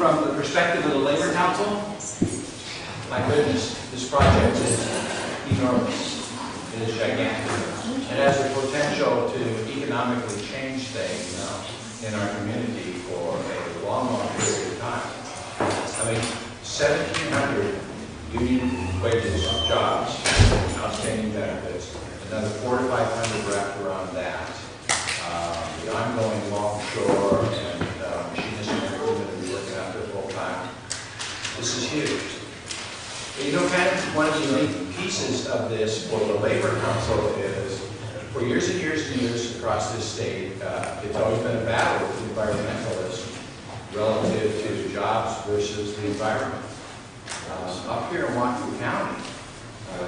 from the perspective of the Labor Council, my goodness, this project is enormous. It is gigantic. It has the potential to economically change things in our community for a long, long period of time. I mean, 1,700 union wages, jobs, outstanding benefits, another 400 to 500 wrapped around that. The ongoing longshore and machinist and everything that will be working out there full time. This is huge. You know, kind of one of the unique pieces of this for the Labor Council is, for years and years and years across this state, it's always been a battle with environmentalists relative to jobs versus the environment. Up here in Whatcom County,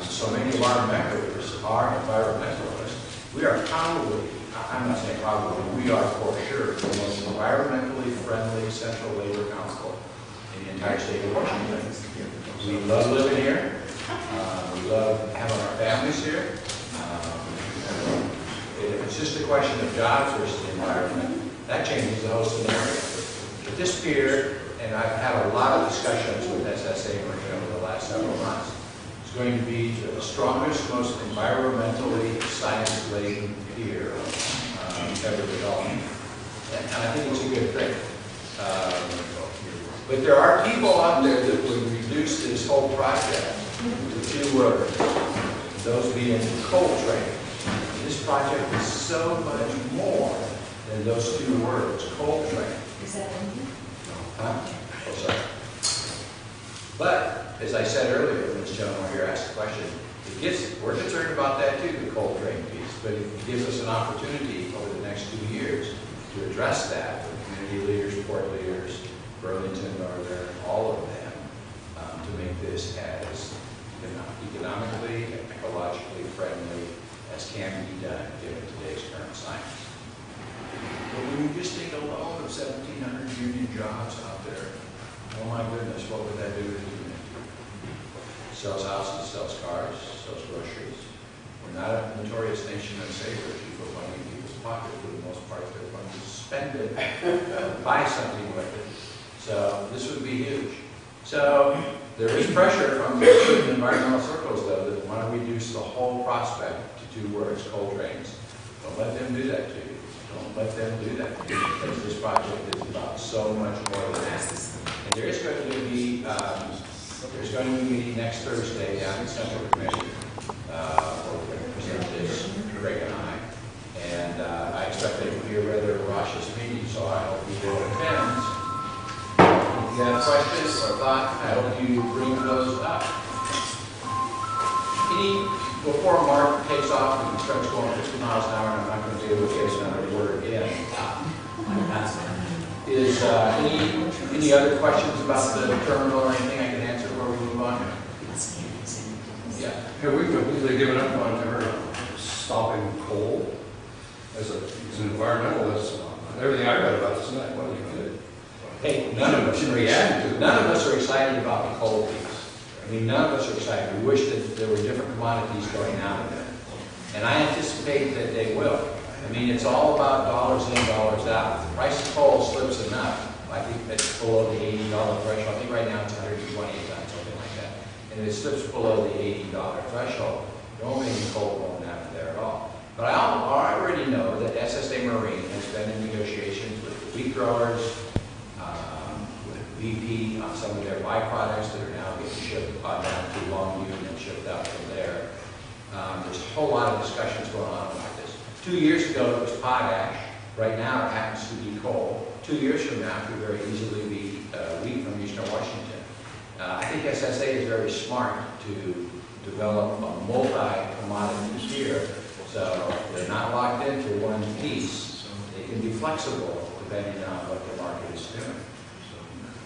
so many of our members are environmentalists. We are probably, I'm not saying probably, we are for sure the most environmentally friendly Central Labor Council in the entire state of Washington. We love living here. We love having our families here. It's just a question of jobs versus the environment. That changes the whole scenario. But this pier, and I've had a lot of discussions with SSA Marine over the last several months, is going to be the strongest, most environmentally science-laden pier ever developed. And I think it's a good thing. But there are people out there that would reduce this whole project to 2 words, those being coal train. This project is so much more than those 2 words, coal train. Is that one? Huh? Oh, sorry. But, as I said earlier, when this gentleman here asked the question, we're concerned about that too, the coal train piece, but it gives us an opportunity over the next 2 years to address that with community leaders, port leaders, Burlington Northern, all of them, to make this as economically and ecologically friendly as can be done given today's current science. But when you just think alone of 1,700 union jobs out there, oh my goodness, what would that do to the community? Sells houses, sells cars, sells groceries. We're not a notorious nation of savers. You put money in people's pockets, for the most part, they're going to spend it, buy something with it. So this would be huge. So there is pressure from the environmental circles, though, that want to reduce the whole prospect to 2 words, coal trains. Don't let them do that to you. Don't let them do that to you, because this project is about so much more than that. And there is going to be a meeting next Thursday down in Central Commission where we're going to present this, Greg and I. And I expect it to be a rather raucous meeting, so I hope you will attend. If you have questions or thoughts, I hope you bring those up. Before Mark takes off and starts going 50 miles an hour, and I'm not going to be able to say another word again, is any other questions about the terminal or anything I can answer before we move on? Yeah. Have we completely given up on ever stopping coal as an environmentalist? Everything I read about this tonight, what was good. Hey, none of us are excited about the coal piece. I mean, none of us are excited. We wish that there were different commodities going out of there. And I anticipate that they will. I mean, it's all about dollars in, dollars out. If the price of coal slips enough, I think it's below the $80 threshold. I think right now it's 120 a ton, something like that. And if it slips below the $80 threshold, there won't be any coal going out of there at all. But I already know that SSA Marine has been in negotiations with the wheat growers, BP on some of their byproducts that are now getting shipped down to Longview and then shipped out from there. There's a whole lot of discussions going on about this. 2 years ago it was potash. Right now it happens to be coal. 2 years from now it could very easily be wheat from Eastern Washington. I think SSA is very smart to develop a multi-commodity tier, so they're not locked into one piece. They can be flexible depending on what the market is doing.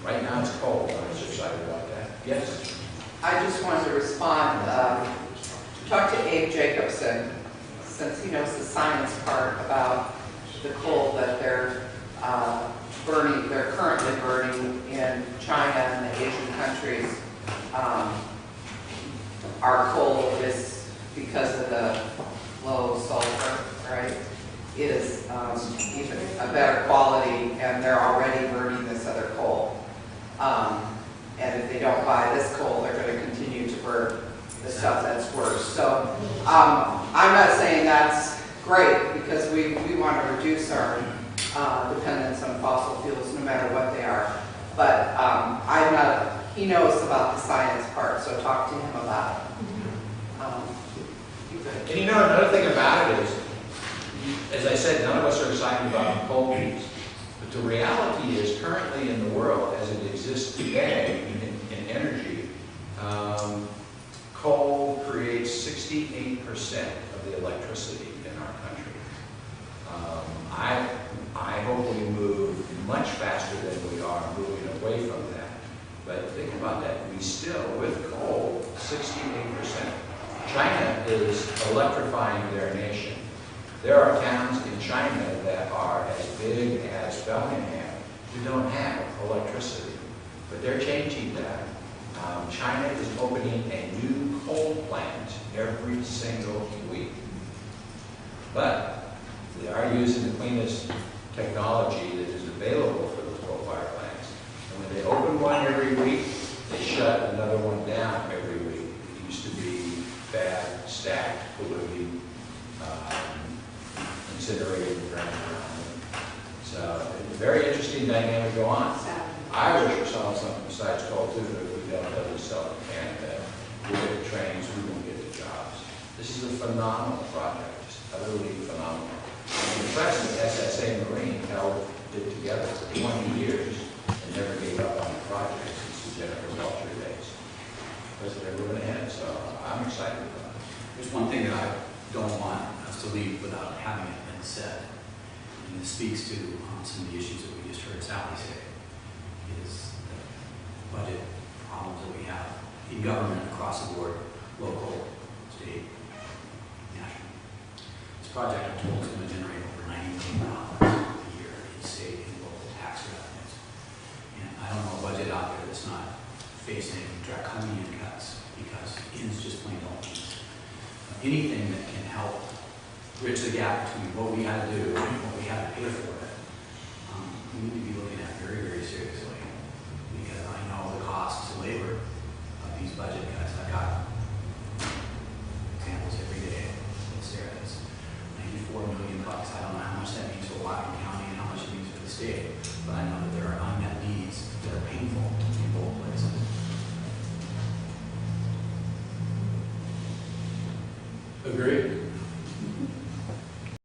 Right now it's cold. I'm so excited about that. Yes? I just wanted to respond. Talk to Abe Jacobson, since he knows the science part about the coal that they're currently burning in China and the Asian countries. Our coal is, because of the low sulfur, right, is even a better quality, and they're already burning this other coal. buy this coal, they're going to continue to burn the stuff that's worse. So I'm not saying that's great, because we want to reduce our dependence on fossil fuels, no matter what they are. But I'm not, he knows about the science part, so talk to him about it. And you know, another thing about it is, as I said, none of us are excited about the coal piece. But the reality is, currently in the world, as it exists today in energy, coal creates 68% of the electricity in our country. I hope we move much faster than we are moving away from that. But think about that. We still, with coal, 68%. China is electrifying their nation. There are towns in China that are as big as Bellingham who don't have electricity. But they're changing that. China is opening a new coal plant every single week. But they are using the cleanest technology that is available for those coal-fired plants. And when they open one every week, they shut another one down every week. It used to be bad, stacked, polluting, incinerated ground. So, a very interesting dynamic go on. I wish we saw something besides coal too, that we don't have to sell in Canada. We get the trains, we won't get the jobs. This is a phenomenal project, just utterly phenomenal. I'm impressed that SSA Marine held it together for 20 years and never gave up on the project since the Jennifer Welcher days. Because they're moving ahead, so I'm excited about it. There's one thing that I don't want us to leave without having it been said, and this speaks to some of the issues that we just heard Sally say, is the budget problems that we have in government across the board, local, state, national. This project, I'm told, is going to generate over $90 million a year in state and local tax revenues. And I don't know a budget out there that's not facing draconian cuts, because ends just plain don't meet. Anything that can help bridge the gap between what we got to do and what we have to pay for it, we need to be looking at very, very seriously. Because I know the cost to labor of these budget cuts. I've got examples every day. It's there. It's $94 million. I don't know how much that means for Whatcom County and how much it means for the state, but I know that there are